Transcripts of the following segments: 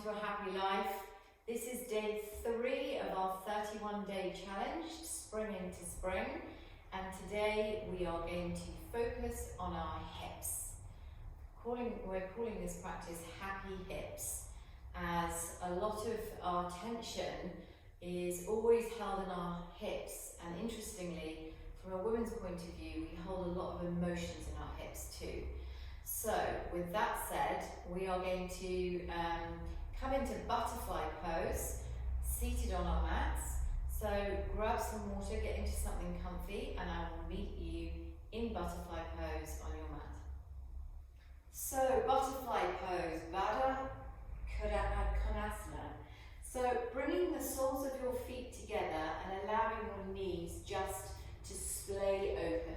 to a happy life. This is day 3 of our 31-day challenge, Spring into Spring, and today we are going to focus on our hips. We're calling this practice Happy Hips, as a lot of our tension is always held in our hips, and interestingly, from a woman's point of view, we hold a lot of emotions in our hips too. So, with that said, we are going to come into butterfly pose, seated on our mats. So, grab some water, get into something comfy, and I will meet you in butterfly pose on your mat. So, butterfly pose, Baddha Konasana. So, bringing the soles of your feet together and allowing your knees just to splay open.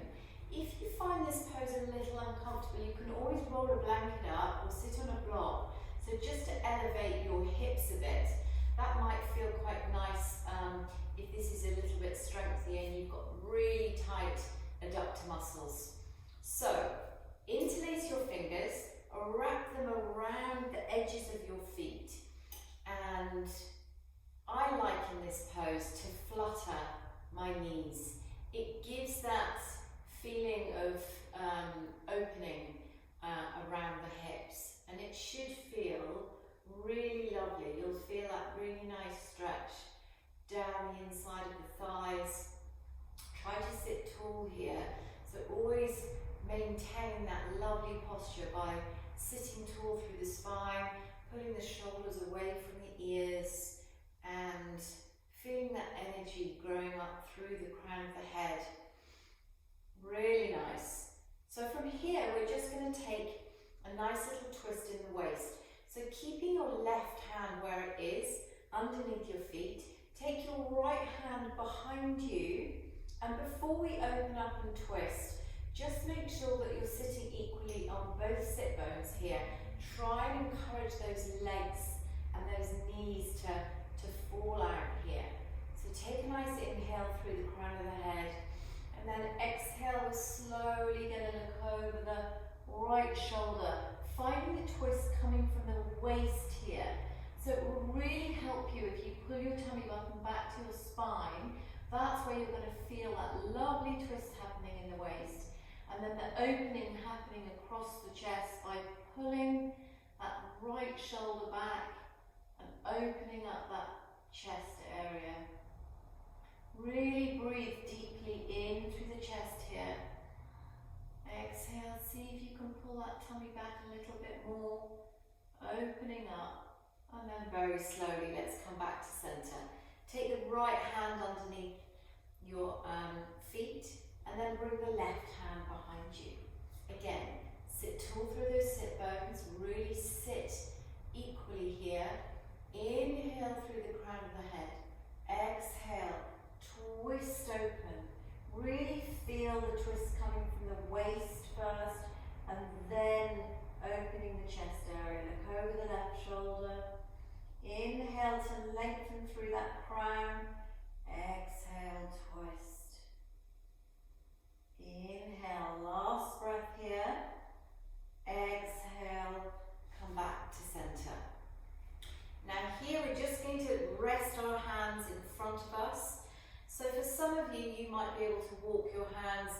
If you find this pose a little uncomfortable, you can always roll a blanket up or sit on a block. So just to elevate your hips a bit. That might feel quite nice if this is a little bit strengthy and you've got really tight adductor muscles. So interlace your fingers, wrap them around the edges of your feet. And I like in this pose to flutter my knees. It gives that feeling of opening around the hips, and it should feel really lovely. You'll feel that really nice stretch down the inside of the thighs. Try to sit tall here, so always maintain that lovely posture by sitting tall through the spine, pulling the shoulders away from the ears, and feeling that energy growing up through the crown of the head. Really nice. So from here, we're just going to take a nice little twist in the waist. So keeping your left hand where it is, underneath your feet, take your right hand behind you, and before we open up and twist, just make sure that you're sitting equally on both sit bones here. Try and encourage those legs and those knees to fall out here. So take a nice inhale through the crown of the head. And then exhale, we're slowly going to look over the right shoulder, finding the twist coming from the waist here. So it will really help you if you pull your tummy button back to your spine. That's where you're going to feel that lovely twist happening in the waist. And then the opening happening across the chest by pulling that right shoulder back and opening up that chest area. Really breathe deeply in through the chest here. Exhale, see if you can pull that tummy back a little bit more. Opening up. And then very slowly, let's come back to center. Take the right hand underneath your feet and then bring the left hand behind you. Again, sit tall through those sit bones. Really sit equally here. Inhale through the crown of the head. Exhale. Twist open. Really feel the twist coming from the waist first and then opening the chest area. Look over the left shoulder. Inhale to lengthen through that crown. Exhale, twist. Inhale, last breath here. Exhale, come back to center. Now here we're just going to rest our hands in front of us. So for some of you, you might be able to walk your hands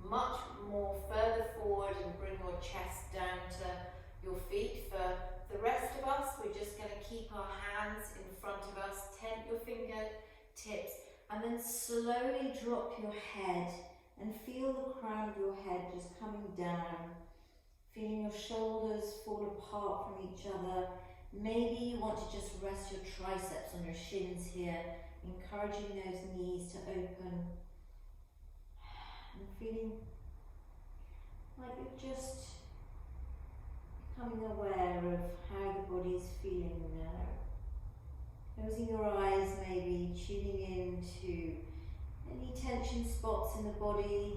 much more further forward and bring your chest down to your feet. For the rest of us, we're just going to keep our hands in front of us, tent your fingertips, and then slowly drop your head and feel the crown of your head just coming down. Feeling your shoulders fall apart from each other. Maybe you want to just rest your triceps on your shins here, encouraging those knees to open and feeling like you're just becoming aware of how the body's feeling now. Closing your eyes, maybe tuning in to any tension spots in the body,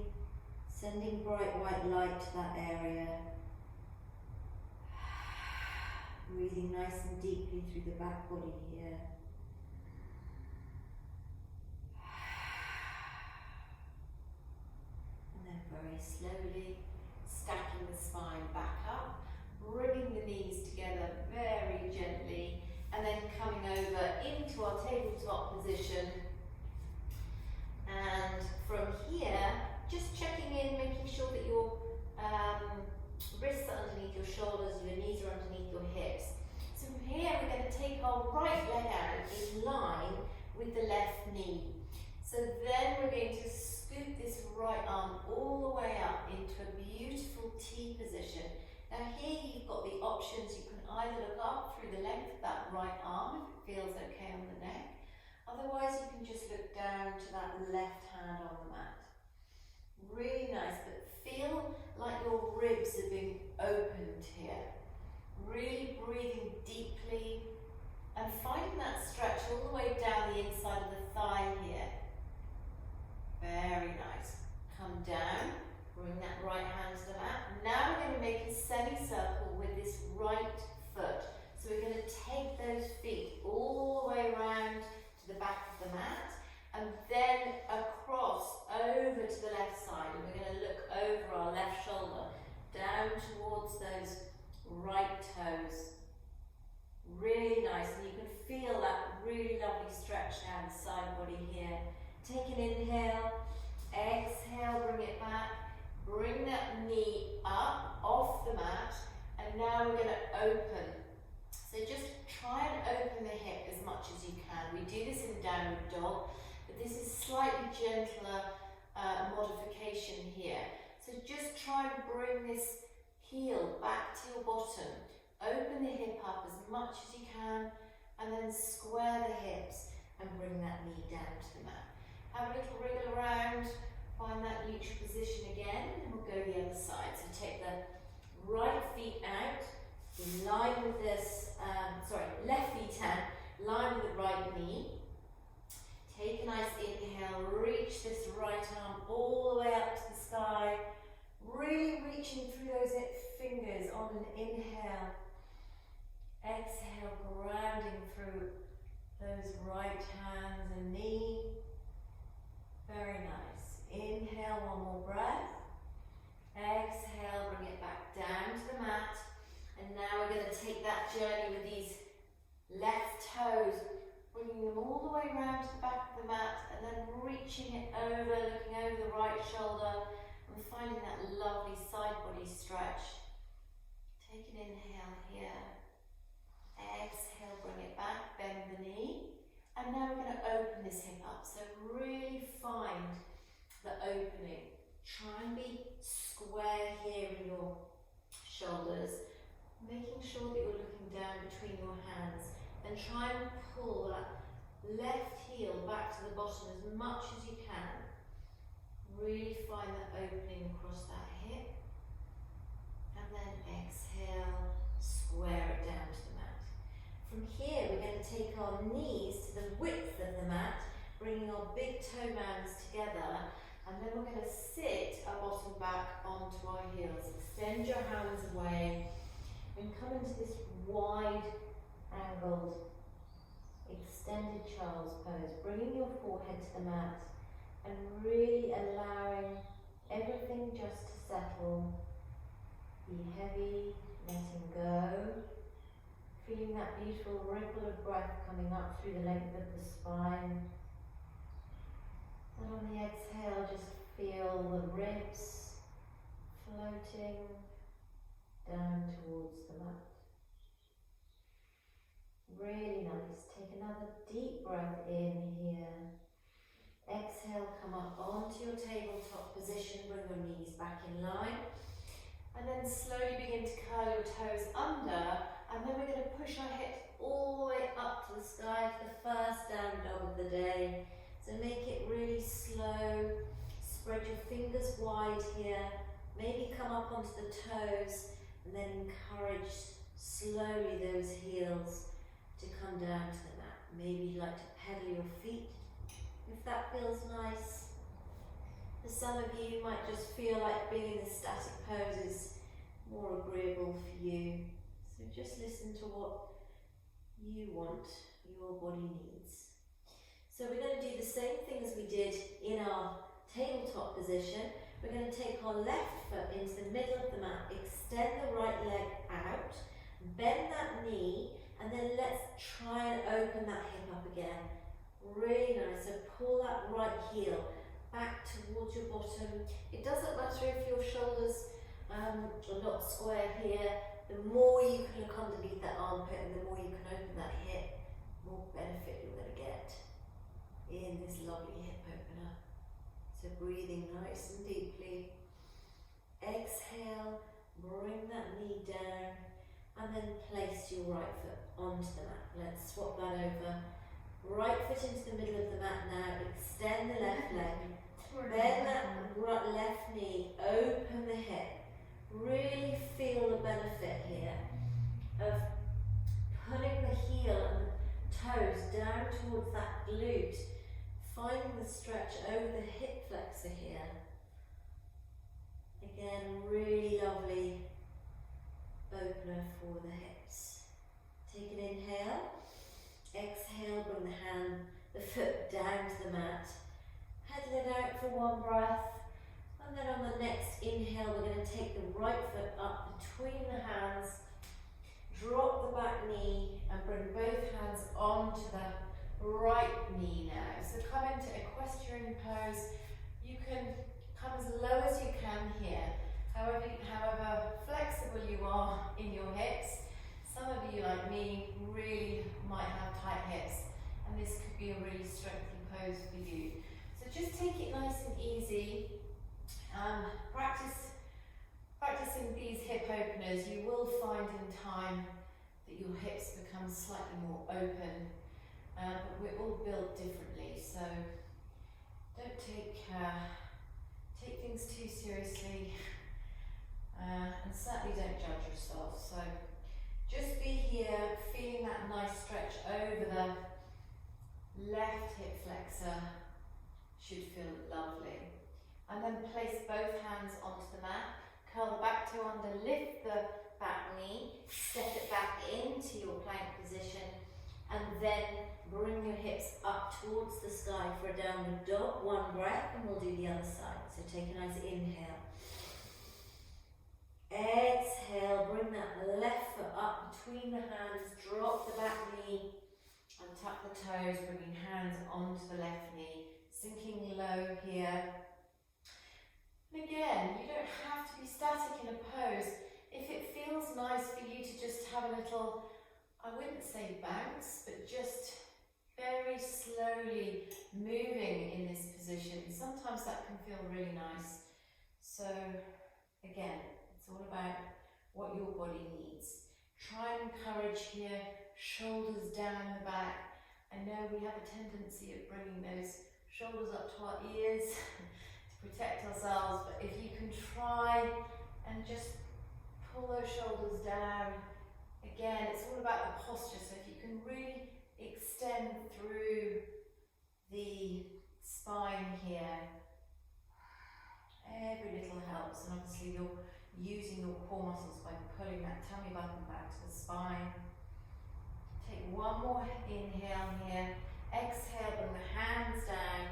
sending bright white light to that area. Breathing nice and deeply through the back body here. And then very slowly stacking the spine back up, bringing the knees together very gently, and then coming over into our tabletop position. And from here, just checking in, making sure that your wrists are underneath your shoulders, your knees are underneath your hips. So from here, we're going to take our right leg out in line with the left knee. So then we're going to scoop this right arm all the way up into a beautiful T position. Now here you've got the options. You can either look up through the length of that right arm if it feels okay on the neck. Otherwise you can just look down to that left hand on the mat. Really nice, but feel like your ribs are being opened here. Really breathing deeply and finding that stretch all the way down the inside of the thigh here. Very nice. Come down, bring that right hand to the mat. Now we're going to make a semicircle with this right foot. So we're going to take those feet all the way around to the back of the mat and then across over to the left side. And we're going to look over our left shoulder down towards those right toes. Really nice, and you can feel that really lovely stretch down the side body here. Take an inhale, exhale, bring it back, bring that knee up off the mat, and now we're going to open. So just try and open the hip as much as you can. We do this in downward dog, but this is slightly gentler modification here. So just try and bring this heel back to your bottom. Open the hip up as much as you can, and then square the hips and bring that knee down to the mat. Have a little wriggle around, find that neutral position again, and we'll go the other side. So take the right feet out, in line with this, left feet out, line with the right knee. Take a nice inhale, reach this right arm all the way up to the sky, really reaching through those fingers on an inhale. Exhale, grounding through those right hands and knee. Very nice. Inhale, one more breath. Exhale, bring it back down to the mat. And now we're going to take that journey with these left toes, bringing them all the way around to the back of the mat, and then reaching it over, looking over the right shoulder, and finding that lovely side body stretch. Take an inhale here. Exhale, bring it back, bend the knee. And now we're going to open this hip up. So really find the opening. Try and be square here in your shoulders, making sure that you're looking down between your hands. And try and pull that left heel back to the bottom as much as you can. Really find that opening across that hip. And then exhale, square it down to the mat. From here, we're going to take our knees to the width of the mat, bringing our big toe mounds together, and then we're going to sit our bottom back onto our heels. Extend your hands away and come into this wide angled extended child's pose, bringing your forehead to the mat and really allowing everything just to settle. Be heavy, letting go. Feeling that beautiful ripple of breath coming up through the length of the spine. And on the exhale, just feel the ribs floating down towards the mat. Really nice. Take another deep breath in here. Exhale, come up onto your tabletop position, bring your knees back in line. And then slowly begin to curl your toes under, and then we're going to push our hips all the way up to the sky for the first down dog of the day. So make it really slow. Spread your fingers wide here. Maybe come up onto the toes, and then encourage slowly those heels to come down to the mat. Maybe you'd like to pedal your feet if that feels nice. For some of you, you might just feel like being in the static pose is more agreeable for you. So just listen to what you want, your body needs. So we're going to do the same thing as we did in our tabletop position. We're going to take our left foot into the middle of the mat, extend the right leg out, bend that knee, And then let's try and open that hip up again. Really nice. So pull that right heel back towards your bottom. It doesn't matter if your shoulders are not square here. The more you can look underneath that armpit and the more you can open that hip, the more benefit you're going to get in this lovely hip opener. So breathing nice and deeply. Exhale, bring that knee down, and then place your right foot onto the mat. Let's swap that over. Right foot into the middle of the mat now. Extend the left leg. Bend that right left knee. Open the hip. Really feel the benefit here of pulling the heel and the toes down towards that glute. Finding the stretch over the hip flexor here. Again, really lovely opener for the hips. Take an inhale. Exhale, bring the foot down to the mat. Pedal it out for one breath. And then on the next inhale, we're going to take the right foot up between the hands. Drop the back knee and bring both hands onto the right knee now. So come into equestrian pose. You can come as low as you can here. However flexible you are in your hips. Some of you, like me, really might have tight hips, and this could be a really strengthening pose for you. So just take it nice and easy. Practicing these hip openers, you will find in time that your hips become slightly more open, but we're all built differently, so don't take things too seriously, and certainly don't judge yourself. So just be here, feeling that nice stretch over the left hip flexor. Should feel lovely. And then place both hands onto the mat. Curl the back toe under, lift the back knee, step it back into your plank position, and then bring your hips up towards the sky for a downward dog. One breath, and we'll do the other side. So take a nice inhale. Exhale, bring that left foot up between the hands, drop the back knee, and tuck the toes, bringing hands onto the left knee, sinking low here. And again, you don't have to be static in a pose. If it feels nice for you to just have a little, I wouldn't say bounce, but just very slowly moving in this position, sometimes that can feel really nice. So again, it's all about what your body needs. Try and encourage here, shoulders down the back. I know we have a tendency of bringing those shoulders up to our ears to protect ourselves, but if you can try and just pull those shoulders down, again, it's all about the posture. So if you can really extend through the spine here, every little helps. And obviously you're using your core muscles by pulling that tummy button back to the spine. Take one more inhale here. Exhale, bring the hands down.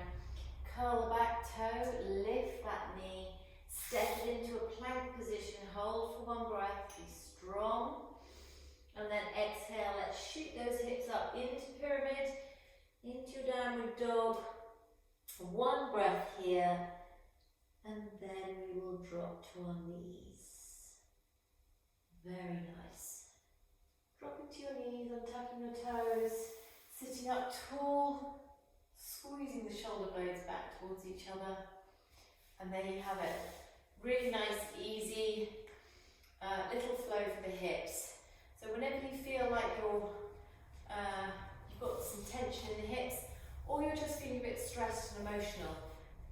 Curl the back toe, lift that knee. Step it into a plank position. Hold for one breath. Be strong. And then exhale. Let's shoot those hips up into pyramid, into your downward dog. One breath here. And then we will drop to our knees. Very nice. Drop into your knees, untucking your toes, sitting up tall, squeezing the shoulder blades back towards each other. And there you have it. Really nice, easy, little flow for the hips. So whenever you feel like you've got some tension in the hips, or you're just feeling a bit stressed and emotional,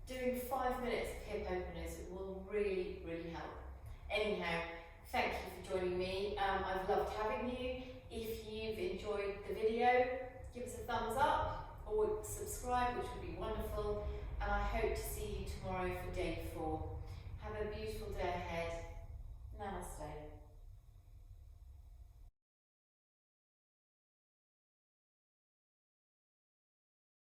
doing 5 minutes of hip openers will really, really help. Anyhow, thank you for joining me. I've loved having you. If you've enjoyed the video, give us a thumbs up or subscribe, which would be wonderful. And I hope to see you tomorrow for day 4. Have a beautiful day ahead. Namaste.